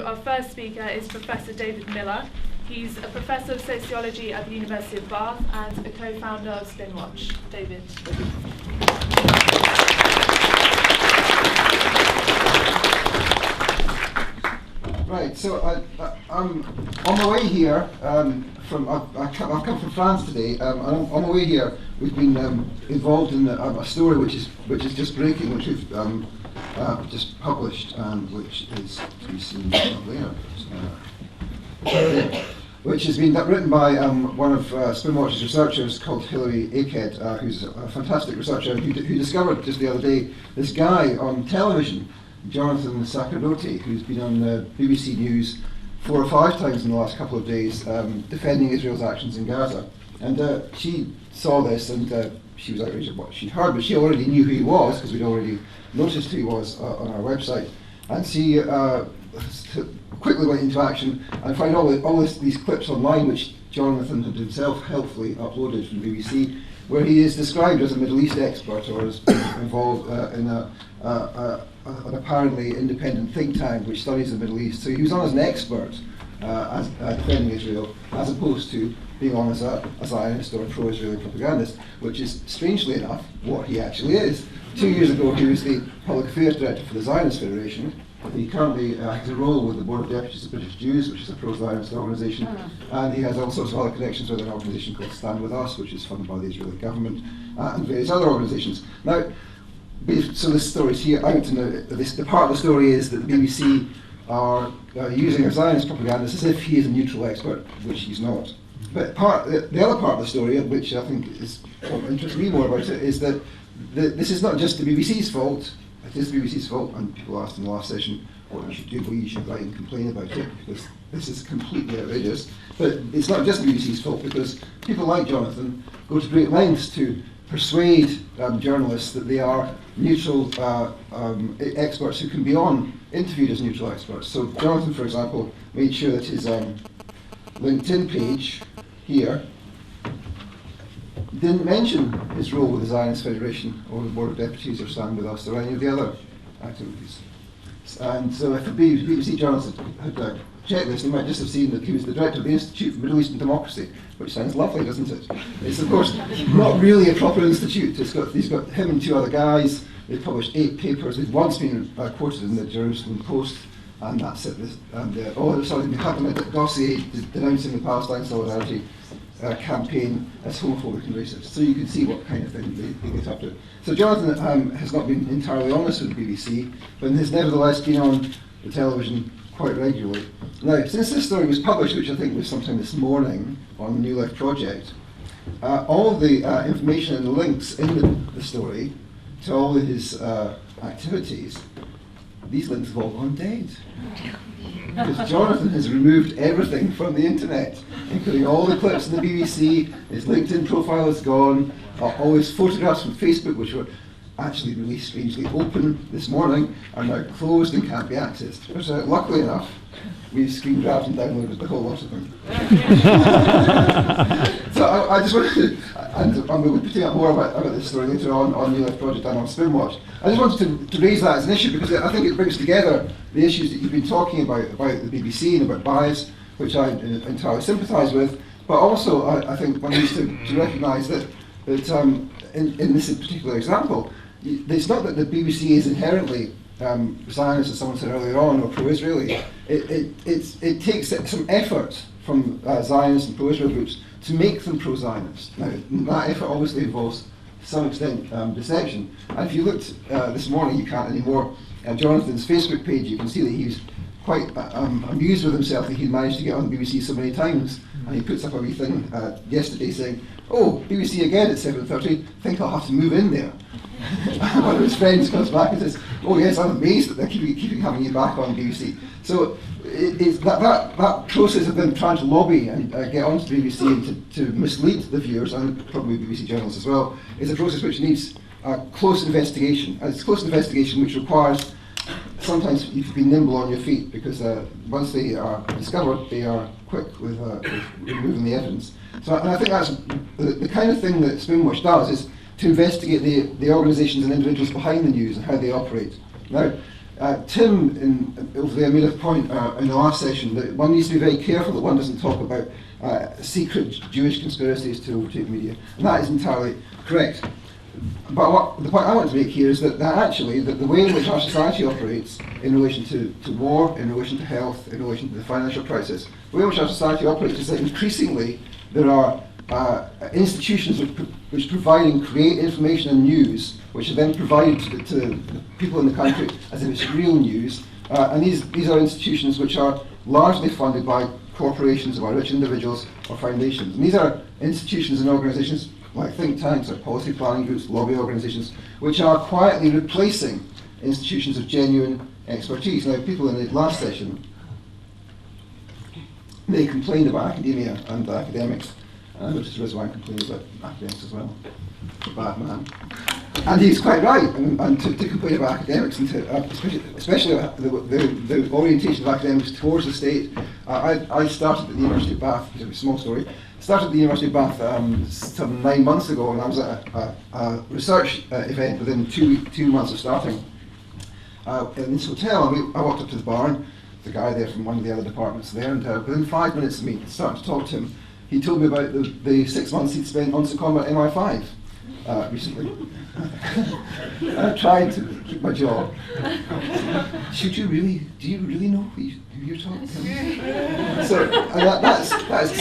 our first speaker is Professor David Miller. He's a professor of sociology at the University of Bath and a co-founder of Spinwatch. David. Right, so I'm on my way here I've come from France today, and on my way here we've been involved in a story which is just breaking, which we've just published, and which is to be seen there. Which has been written by one of Spinwatch's researchers called Hilary Aked, who's a fantastic researcher who discovered just the other day this guy on television, Jonathan Sakarote, who's been on BBC News 4 or 5 times in the last couple of days defending Israel's actions in Gaza. And she saw this, and she was outraged at what she'd heard, but she already knew who he was, because we'd already noticed who he was on our website. And she quickly went into action and found all these clips online, which Jonathan had himself helpfully uploaded from BBC, where he is described as a Middle East expert, or as being involved in an apparently independent think tank which studies the Middle East. So he was on as an expert as defending Israel, as opposed to being on as a Zionist or a pro-Israeli propagandist, which is, strangely enough, what he actually is. 2 years ago, he was the Public Affairs Director for the Zionist Federation. He currently has a role with the Board of Deputies of British Jews, which is a pro-Zionist organisation, and he has all sorts of other connections with an organisation called Stand With Us, which is funded by the Israeli government, and various other organisations. Now, so this story's here out, and the part of the story is that the BBC are using a Zionist propagandist as if he is a neutral expert, which he's not. But the other part of the story, which I think is what interests me more about it, is that this is not just the BBC's fault. It is the BBC's fault, and people asked in the last session what you should do. Well, you should write and complain about it, because this is completely outrageous. But it's not just the BBC's fault, because people like Jonathan go to great lengths to persuade journalists that they are neutral experts who can be interviewed as neutral experts. So Jonathan, for example, made sure that his LinkedIn page here didn't mention his role with the Zionist Federation or the Board of Deputies or Stand With Us or any of the other activities. And so if the BBC journalist had checked this, they might just have seen that he was the director of the Institute for Middle Eastern Democracy, which sounds lovely, doesn't it? It's, of course, not really a proper institute. He's got him and 2 other guys. They've published 8 papers. They've once been quoted in the Jerusalem Post, and that's it. They had a dossier denouncing the Palestine Solidarity campaign as homophobic and racist. So you can see what kind of thing they get up to. So Jonathan has not been entirely honest with the BBC, but has nevertheless been on the television quite regularly. Now, since this story was published, which I think was sometime this morning on the New Life Project, all of the information and the links in the story to all of his activities, these links have all gone dead. Because Jonathan has removed everything from the internet, including all the clips in the BBC. His LinkedIn profile is gone. All his photographs from Facebook, which were actually really strangely open this morning, are now closed and can't be accessed. But luckily enough, we've screen grabbed and downloaded the whole lot of them. So I just wanted to, and we'll be putting up more about this story later on New Life Project and on Spinwatch. I just wanted to raise that as an issue, because I think it brings together the issues that you've been talking about the BBC and about bias, which I entirely sympathise with, but also I think one needs to recognise that in this particular example, it's not that the BBC is inherently Zionist, as someone said earlier on, or pro-Israeli. It takes some effort from Zionist and pro-Israel groups to make them pro-Zionist. Now, that effort obviously involves, to some extent, deception. And if you looked this morning, you can't anymore, Jonathan's Facebook page, you can see that he was quite amused with himself that he'd managed to get on the BBC so many times. And he puts up a wee thing yesterday saying, "Oh, BBC again at 7:30, think I'll have to move in there." One of his friends comes back and says, "Oh yes, I'm amazed that they're keeping having you back on BBC." So it's that process of them trying to lobby and get onto the BBC and to mislead the viewers, and probably BBC journalists as well, is a process which needs close investigation. And it's close investigation which requires sometimes you have to be nimble on your feet, because once they are discovered, they are quick with removing the evidence. So and I think that's the kind of thing that Spinwatch does, is to investigate the organisations and individuals behind the news and how they operate. Now, Tim over there made a point in the last session that one needs to be very careful that one doesn't talk about secret Jewish conspiracies to overtake media, and that is entirely correct. But the point I want to make here is that actually the way in which our society operates in relation to war, in relation to health, in relation to the financial crisis, the way in which our society operates is that increasingly there are institutions which provide and create information and news, which are then provided to the people in the country as if it's real news. And these are institutions which are largely funded by corporations or by rich individuals or foundations. And these are institutions and organizations like think tanks or policy planning groups, lobby organizations, which are quietly replacing institutions of genuine expertise. Now, people in the last session, they complained about academia and academics. I noticed Rizwan complained about academics as well. Bad man. And he's quite right, and to complain about academics, and to, especially the orientation of academics towards the state. I started at the University of Bath, it's a small story, started at the University of Bath some 9 months ago, and I was at a research event within two months of starting in this hotel, and I walked up to the bar, and the guy there from one of the other departments there, and within 5 minutes of me starting to talk to him, he told me about the 6 months he'd spent on secondment at MI5 recently. I tried to keep my job. Do you really know who you're talking to? So that's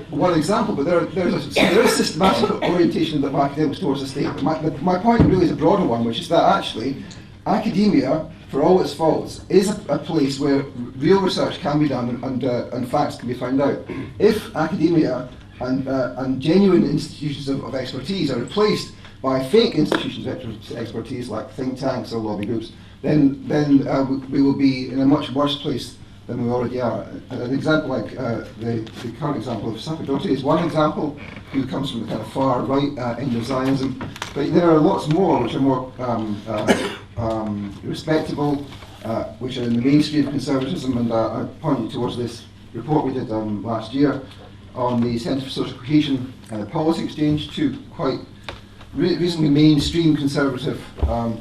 one example, but there is systematic orientation of academics towards the state. But my point really is a broader one, which is that actually academia, for all its faults, is a place where real research can be done and facts can be found out. If academia and genuine institutions of expertise are replaced by fake institutions of expertise like think tanks or lobby groups, then we will be in a much worse place than we already are. An example like the current example of Sacerdote is one example, who comes from the kind of far right end of Zionism, but there are lots more which are more respectable, which are in the mainstream of conservatism, and I point you towards this report we did last year on the Centre for Social Cohesion Policy Exchange, two quite reasonably mainstream conservative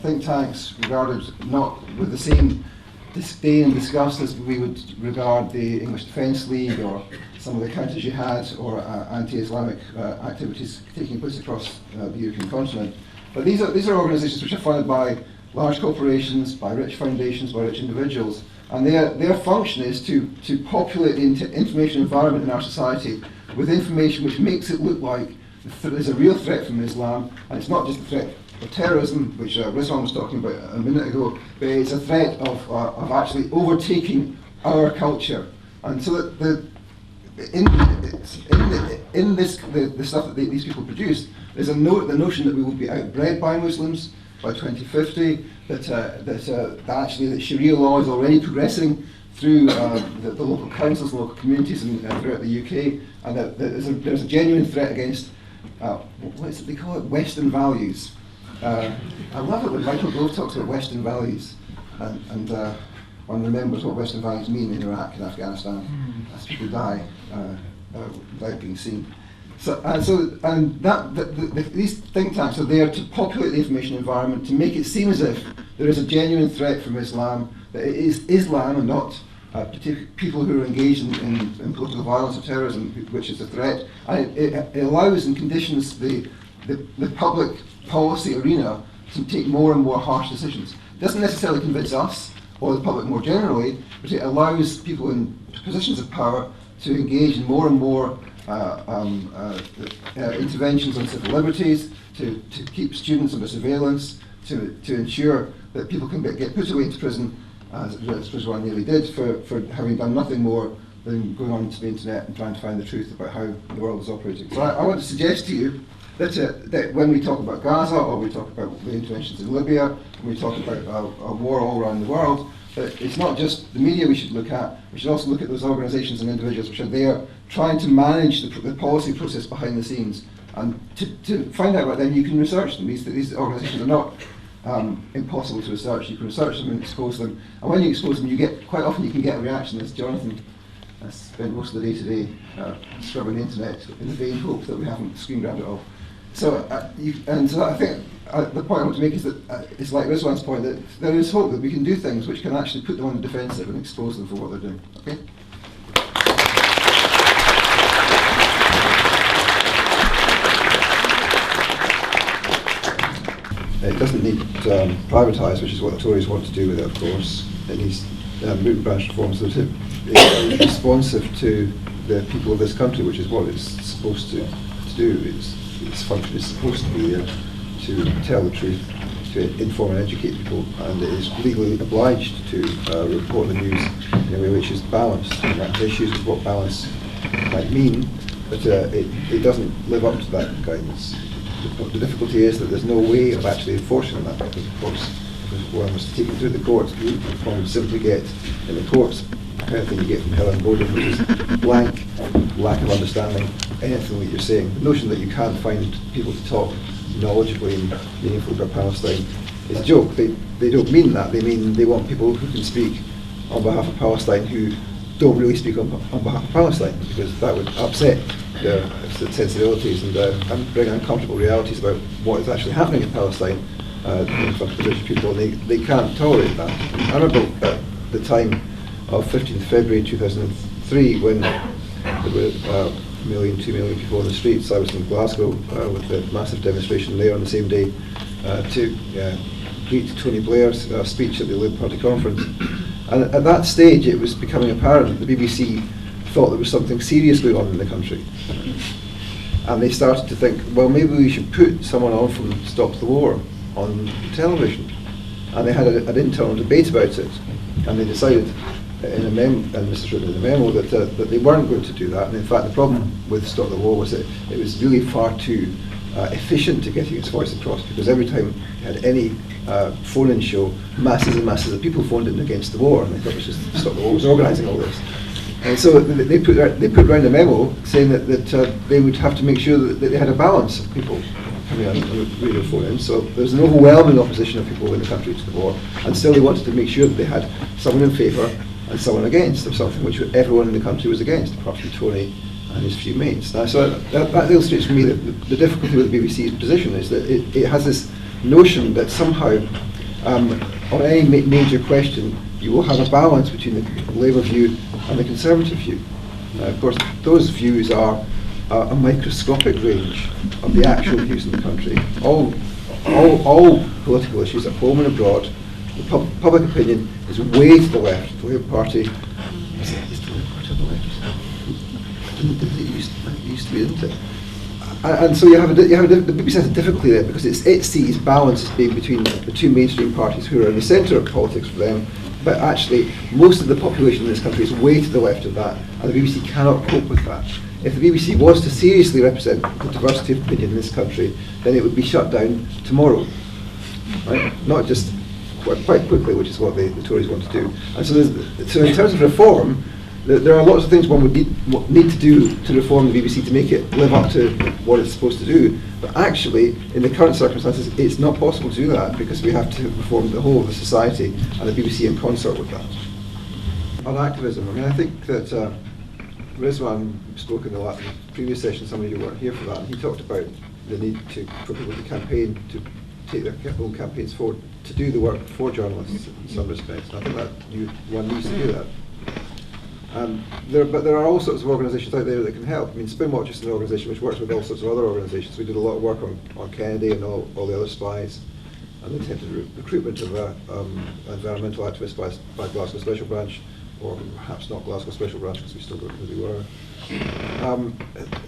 think tanks, regarded not with the same disdain and disgust as we would regard the English Defence League or some of the counter-jihad or anti-Islamic activities taking place across the European continent. But these are organisations which are funded by large corporations, by rich foundations, by rich individuals, and their function is to populate the information environment in our society with information which makes it look like there's a real threat from Islam, and it's not just a threat of terrorism, which Rizwan was talking about a minute ago, but it's a threat of actually overtaking our culture. And so that in the stuff that these people produce, there's the notion that we will be outbred by Muslims by 2050, that actually Sharia law is already progressing through the local councils, local communities throughout the UK, and that there's a genuine threat against what is it they call it? Western values. I love it when Michael Gove talks about Western values, and one remembers what Western values mean in Iraq and Afghanistan as people die without being seen. These think tanks are there to populate the information environment, to make it seem as if there is a genuine threat from Islam, that it is Islam and not people who are engaged in political violence or terrorism, which is a threat. And it allows and conditions the public policy arena to take more and more harsh decisions. It doesn't necessarily convince us or the public more generally, but it allows people in positions of power to engage in more and more interventions on civil liberties, to keep students under surveillance, to ensure that people can get put away into prison, as Rizwan nearly did, for having done nothing more than going on to the internet and trying to find the truth about how the world is operating. So I want to suggest to you that when we talk about Gaza, or we talk about the interventions in Libya, when we talk about a war all around the world, that it's not just the media we should look at, we should also look at those organisations and individuals which are there trying to manage the policy process behind the scenes. And to find out about them, you can research them. These organisations are not impossible to research. You can research them and expose them. And when you expose them, quite often you can get a reaction, as Jonathan spent most of the day today scrubbing the internet in the vain hope that we haven't screen grabbed it all. So I think the point I want to make is that it's like Rizwan's point, that there is hope that we can do things which can actually put them on the defensive and expose them for what they're doing. Okay? It doesn't need privatised, which is what the Tories want to do with it, of course. It needs root and branch reforms that are responsive to the people of this country, which is what it's supposed to do. Its function is supposed to be there to tell the truth, to inform and educate people, and it is legally obliged to report the news in a way which is balanced. And that issues with what balance might mean, but it doesn't live up to that guidance. The difficulty is that there's no way of actually enforcing that, because of course, if one was to take it through the courts, one would simply get in the courts the kind of thing you get from Helen Bowden, which is blank lack of understanding anything that you're saying. The notion that you can't find people to talk knowledgeably and meaningfully about Palestine is a joke. They don't mean that. They mean they want people who can speak on behalf of Palestine who don't really speak on behalf of Palestine, because that would upset the sensibilities and bring uncomfortable realities about what is actually happening in Palestine in front of the British people, and they can't tolerate that. I remember at the time of 15th February 2003, when there were 1 million, 2 million people on the streets. I was in Glasgow with the massive demonstration there on the same day to greet Tony Blair's speech at the Labour Party conference. And at that stage it was becoming apparent that the BBC thought there was something serious going on in the country. And they started to think, well, maybe we should put someone on from Stop the War on television. And they had an internal debate about it. And they decided in a memo, and this is written in the memo, that they weren't going to do that. And in fact, the problem with Stop the War was that it was really far too efficient to getting its voice across, because every time you had any phone-in show, masses and masses of people phoned in against the war, and they thought it was just Stop the War was organising all this. And so they put around a memo saying that they would have to make sure that they had a balance of people coming on and radio phone-in. So there's an overwhelming opposition of people in the country to the war, and still they wanted to make sure that they had someone in favour and someone against of something which everyone in the country was against, apart from Tony and his few mates. Now, so that illustrates for me that the difficulty with the BBC's position is that it has this notion that somehow on any major question you will have a balance between the Labour view and the Conservative view. Of course, those views are a microscopic range of the actual views in the country. All political issues at home and abroad, the public opinion is way to the left. The Labour Party is the Labour Party on the left. It used to be, didn't it? And so the BBC has a difficulty there, because it sees balance as being between the two mainstream parties who are in the centre of politics for them, but actually most of the population in this country is way to the left of that, and the BBC cannot cope with that. If the BBC was to seriously represent the diversity of opinion in this country, then it would be shut down tomorrow, right? Not just quite quickly, which is what the Tories want to do. And so in terms of reform, there are lots of things one would need to do to reform the BBC to make it live up to what it's supposed to do. But actually, in the current circumstances, it's not possible to do that, because we have to reform the whole of the society, and the BBC in concert with that. On activism, I mean, I think that Rizwan spoke in the previous session, some of you weren't here for that, and he talked about the need for people to campaign, to take their own campaigns forward, to do the work for journalists in some respects. And I think that one needs to do that. But there are all sorts of organisations out there that can help. I mean, Spinwatch is an organisation which works with all sorts of other organisations. We did a lot of work on Kennedy and all the other spies, and the attempted recruitment of environmental activists by Glasgow Special Branch, or perhaps not Glasgow Special Branch, because we still don't know who they were.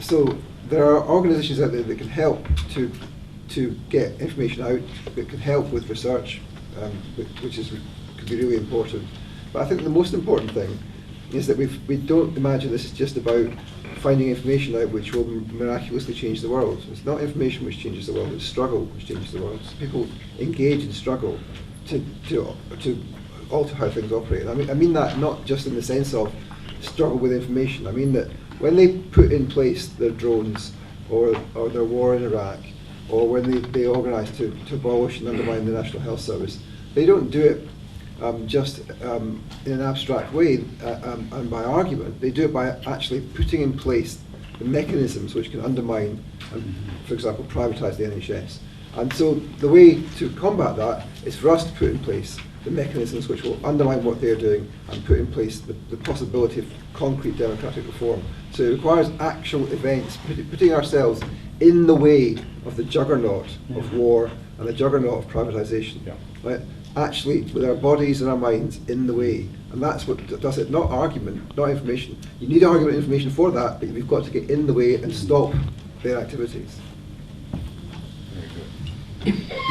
So there are organisations out there that can help to get information out, that can help with research, which could be really important. But I think the most important thing is that we don't imagine this is just about finding information out which will miraculously change the world. It's not information which changes the world, it's struggle which changes the world. So people engage in struggle to alter how things operate. And I mean that not just in the sense of struggle with information. I mean that when they put in place their drones or their war in Iraq, or when they organise to abolish and undermine the National Health Service, they don't do it just in an abstract way and by argument. They do it by actually putting in place the mechanisms which can undermine and, for example, privatise the NHS. And so the way to combat that is for us to put in place the mechanisms which will undermine what they're doing and put in place the possibility of concrete democratic reform. So it requires actual events, putting ourselves in the way of the juggernaut of war and the juggernaut of privatisation. Right? Actually, with our bodies and our minds in the way. And that's what does it, not argument, not information. You need argument and information for that, but we've got to get in the way and stop their activities. Very good.